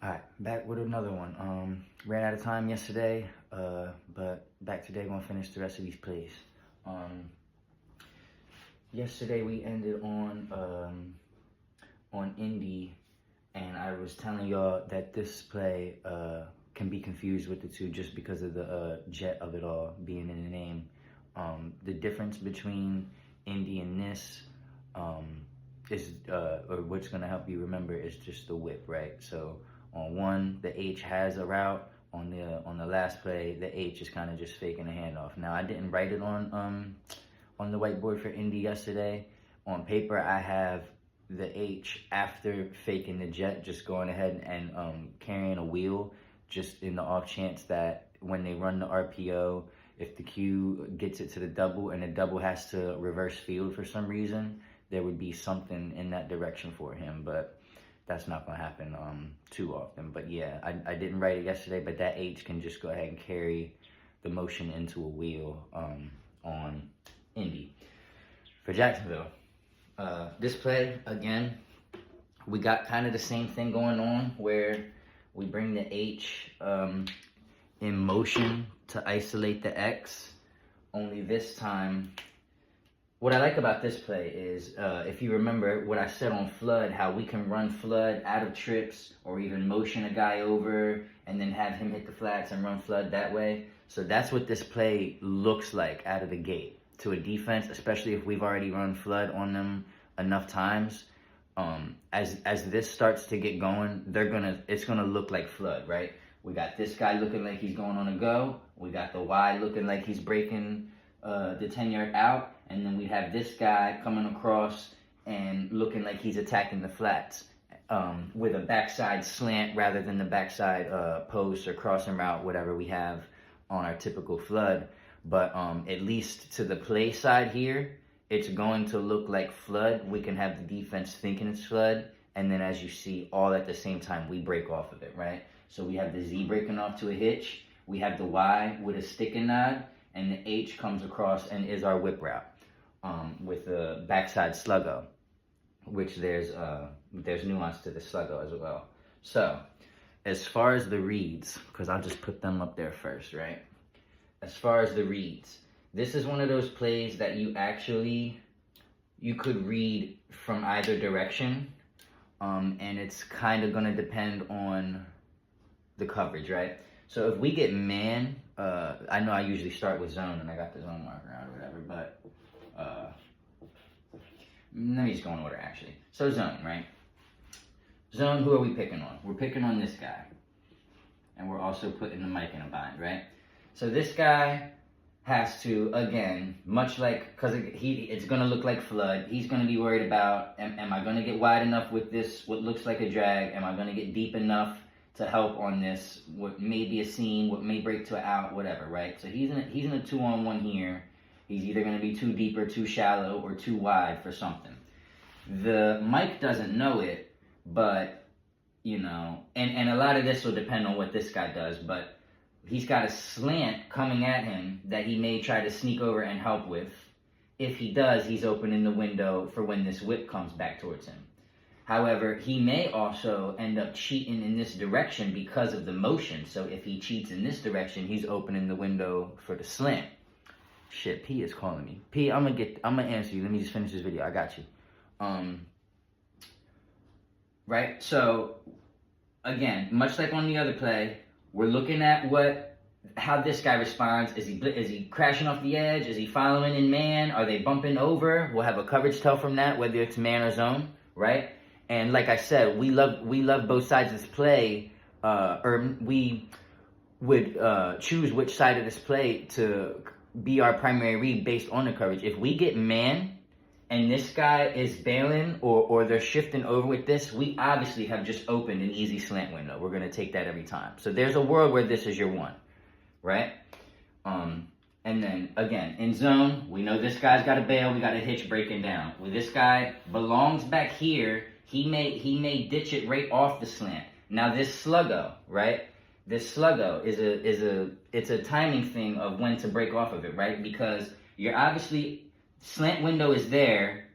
Alright, back with another one. Ran out of time yesterday, but back today, gonna finish the rest of these plays. Yesterday we ended on Indy, and I was telling y'all that this play can be confused with the two just because of the jet of it all being in the name. The difference between Indy and this is, or what's gonna help you remember, is just the whip, right? So on one, the H has a route. On the last play, the H is kind of just faking a handoff. Now, I didn't write it on the whiteboard for Indy yesterday. On paper, I have the H after faking the jet, just going ahead and carrying a wheel, just in the off chance that when they run the RPO, if the Q gets it to the double and the double has to reverse field for some reason, there would be something in that direction for him. But that's not going to happen too often. But yeah, I didn't write it yesterday, but that H can just go ahead and carry the motion into a wheel on Indy. For Jacksonville, this play, again, we got kind of the same thing going on where we bring the H in motion to isolate the X, only this time. What I like about this play is, if you remember what I said on flood, how we can run flood out of trips or even motion a guy over and then have him hit the flats and run flood that way. So that's what this play looks like out of the gate to a defense, especially if we've already run flood on them enough times. As this starts to get going, it's gonna look like flood, right? We got this guy looking like he's going on a go. We got the Y looking like he's breaking the 10-yard out, and then we have this guy coming across and looking like he's attacking the flats with a backside slant rather than the backside post or crossing route, whatever we have on our typical flood. But at least to the play side here, it's going to look like flood. We can have the defense thinking it's flood, and then as you see, all at the same time, we break off of it, right? So we have the Z breaking off to a hitch. We have the Y with a stick and nod, and the H comes across and is our whip route with a backside sluggo, which there's nuance to the sluggo as well. So as far as the reads, because I'll just put them up there first, right? As far as the reads, this is one of those plays that you could read from either direction, and it's kind of going to depend on the coverage, right? So if we get man, I know I usually start with zone, and I got the zone marker out or whatever, but let me just go in order, actually. So zone, right? Zone, who are we picking on? We're picking on this guy, and we're also putting the mic in a bind, right? So this guy has to, again, much like, because it's going to look like flood, he's going to be worried about, am I going to get wide enough with this, what looks like a drag? Am I going to get deep enough to help on this, what may be a seam, what may break to an out, whatever, right? So he's in a 2-on-1 here. He's either going to be too deep or too shallow or too wide for something. The mic doesn't know it, but, you know, and a lot of this will depend on what this guy does, but he's got a slant coming at him that he may try to sneak over and help with. If he does, he's opening the window for when this whip comes back towards him. However, he may also end up cheating in this direction because of the motion. So if he cheats in this direction, he's opening the window for the slant. Shit, P is calling me. P, I'm gonna answer you. Let me just finish this video. I got you. Right? So again, much like on the other play, we're looking at how this guy responds. Is he crashing off the edge? Is he following in man? Are they bumping over? We'll have a coverage tell from that, whether it's man or zone, right? And like I said, we love both sides of this play, or we would choose which side of this play to be our primary read based on the coverage. If we get man and this guy is bailing or they're shifting over with this, we obviously have just opened an easy slant window. We're going to take that every time. So there's a world where this is your one, right? And then, again, in zone, we know this guy's got a bail. We got a hitch breaking down. When this guy belongs back here, he may ditch it right off the slant. Now, this sluggo, right? This sluggo it's a timing thing of when to break off of it, right? Because you're obviously, slant window is there.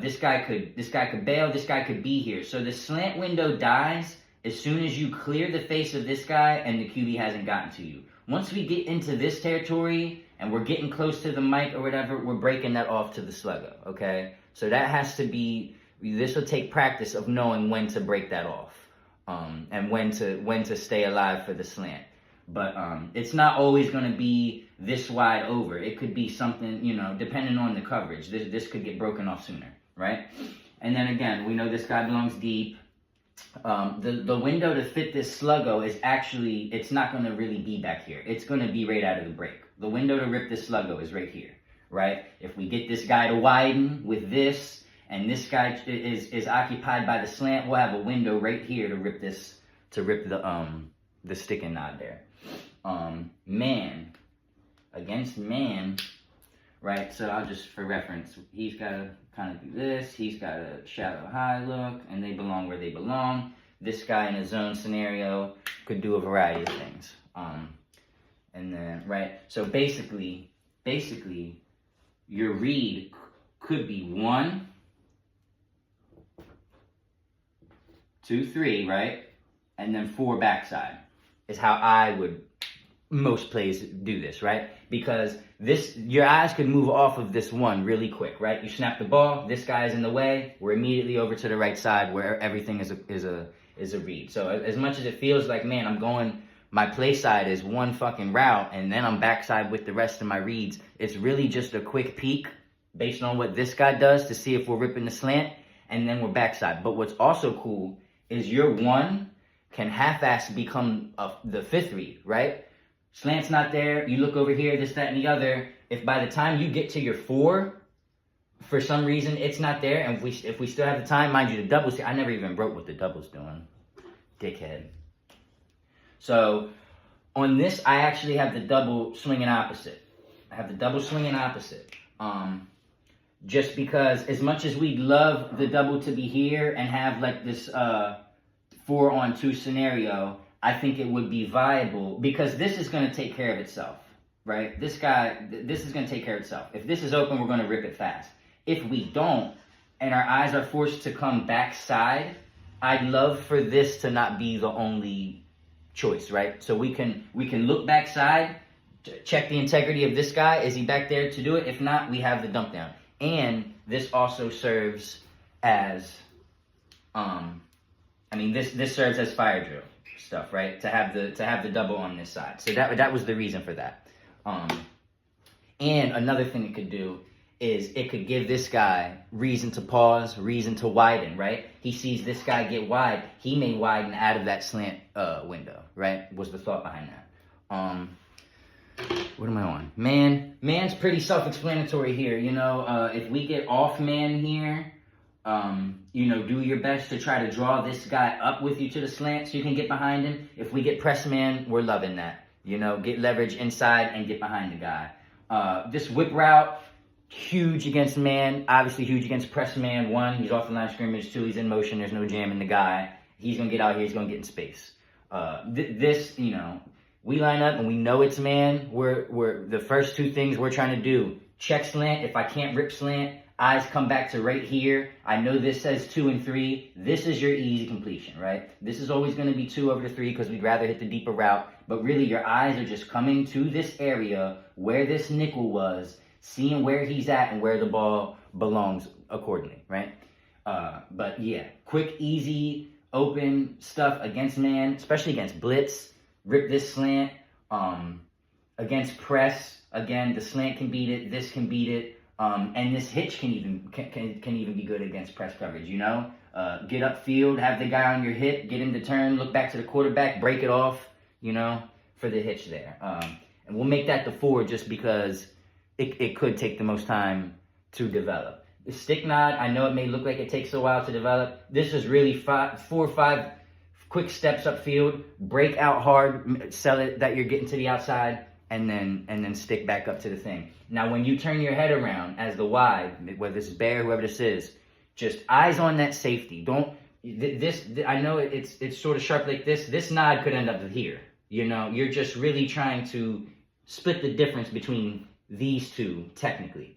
This guy could bail. This guy could be here. So the slant window dies as soon as you clear the face of this guy and the QB hasn't gotten to you. Once we get into this territory and we're getting close to the mic or whatever, we're breaking that off to the sluggo, okay? So that has to be, this will take practice of knowing when to break that off, and when to stay alive for the slant. But it's not always going to be this wide over. It could be something, you know, depending on the coverage. This could get broken off sooner, right? And then again, we know this guy belongs deep. The window to fit this sluggo is actually, it's not going to really be back here. It's going to be right out of the break. The window to rip this sluggo is right here, right? If we get this guy to widen with this, and this guy is occupied by the slant, we'll have a window right here to rip the sticking knot there. Man, against man, right? So I'll just, for reference, he's got to kind of do this. He's got a shallow high look, and they belong where they belong. This guy in a zone scenario could do a variety of things. And then, right? So basically, your read could be 1, 2, 3, right? And then 4 backside is how I would, most plays do this, right? Because your eyes could move off of this 1 really quick, right? You snap the ball, this guy is in the way, we're immediately over to the right side where everything is a read. So as much as it feels like, man, my play side is 1 fucking route, and then I'm backside with the rest of my reads, it's really just a quick peek based on what this guy does to see if we're ripping the slant, and then we're backside. But what's also cool is your 1 can half-ass become the 5th read, right? Slant's not there, you look over here, this, that, and the other. If by the time you get to your 4, for some reason it's not there, and if we still have the time, mind you, the doubles, I never even wrote what the double's doing. Dickhead. So, on this, I actually have the double swinging opposite. Just because, as much as we'd love the double to be here and have like this 4-on-2 scenario, I think it would be viable because this is going to take care of itself, right? This is going to take care of itself. If this is open, we're going to rip it fast. If we don't, and our eyes are forced to come backside, I'd love for this to not be the only choice, right? So we can look backside, check the integrity of this guy. Is he back there to do it? If not, we have the dump down. And this also serves as, this serves as fire drill stuff, right? To have the double on this side. So that was the reason for that. And another thing it could do is it could give this guy reason to pause, reason to widen, right? He sees this guy get wide, he may widen out of that slant window, right? Was the thought behind that. What am I on? Man's pretty self-explanatory here, you know. If we get off man here, do your best to try to draw this guy up with you to the slant so you can get behind him. If we get press man, we're loving that. Get leverage inside and get behind the guy. This whip route, huge against man, obviously huge against press man. 1, he's off the line of scrimmage. 2, he's in motion, there's no jam in the guy. He's going to get out here, he's going to get in space. We line up and we know it's man. We're the first 2 things we're trying to do. Check slant. If I can't rip slant, eyes come back to right here. I know this says 2 and 3. This is your easy completion, right? This is always going to be 2 over the 3 because we'd rather hit the deeper route. But really, your eyes are just coming to this area where this nickel was, seeing where he's at and where the ball belongs accordingly, right? But yeah, quick, easy, open stuff against man, especially against blitz. Rip this slant. Against press, again, the slant can beat it. This can beat it. And this hitch can even be good against press coverage. Get upfield, have the guy on your hip, get him to turn, look back to the quarterback, break it off. For the hitch there. And we'll make that the 4 just because it could take the most time to develop. The stick nod, I know it may look like it takes a while to develop. This is really 4 or 5 quick steps upfield, break out hard, sell it that you're getting to the outside, and then stick back up to the thing. Now, when you turn your head around as the wide, whether this is Bear, whoever this is, just eyes on that safety. I know it's sort of sharp like this. This nod could end up here. You're just really trying to split the difference between these 2 technically.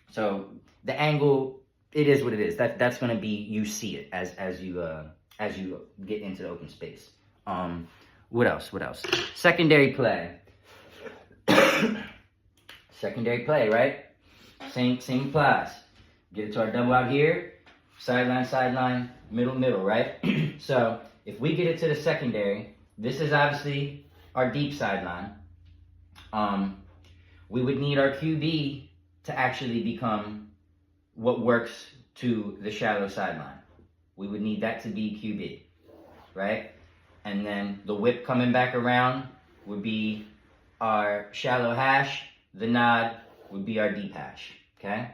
So the angle, it is what it is. That's going to be, you see it as you as you get into the open space. What else? Secondary play. Secondary play, right? Same applies. Get it to our double out here. Sideline, middle, right? So if we get it to the secondary, this is obviously our deep sideline. We would need our QB to actually become what works to the shallow sideline. We would need that to be QB, right? And then the whip coming back around would be our shallow hash. The nod would be our deep hash, okay?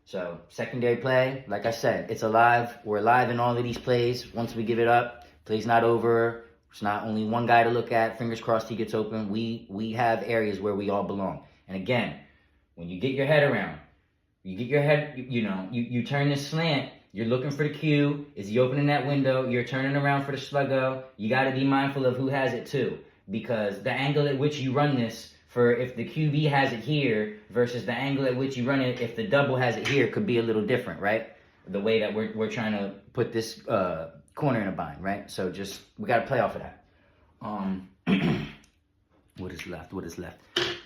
So secondary play, like I said, it's alive. We're alive in all of these plays. Once we give it up, play's not over. It's not only one guy to look at. Fingers crossed he gets open. We have areas where we all belong. And again, when you get your head around, you turn this slant, you're looking for the Q. Is he opening that window? You're turning around for the sluggo. You got to be mindful of who has it too. Because the angle at which you run this, for if the QB has it here versus the angle at which you run it if the double has it here, could be a little different, right? The way that we're trying to put this corner in a bind, right? So just, we got to play off of that. What is left?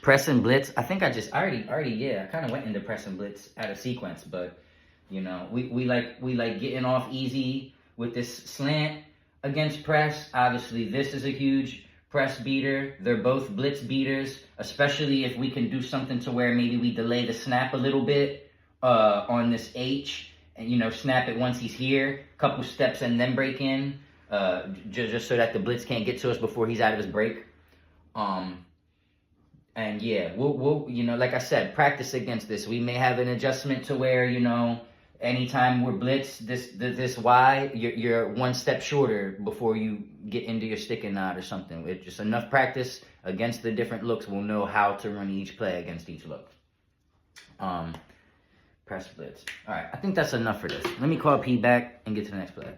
Press and blitz. I think I kind of went into press and blitz out of sequence, but you know, we like getting off easy with this slant against press. Obviously, this is a huge press beater. They're both blitz beaters, especially if we can do something to where maybe we delay the snap a little bit on this H, and you know, snap it once he's here, couple steps, and then break in, just so that the blitz can't get to us before he's out of his break. And yeah, we'll you know, like I said, practice against this. We may have an adjustment to where, you know, anytime we're blitzed this Y, you're one step shorter before you get into your stick and nod or something. With just enough practice against the different looks, we'll know how to run each play against each look. Press blitz. All right, I think that's enough for this. Let me call P back and get to the next play.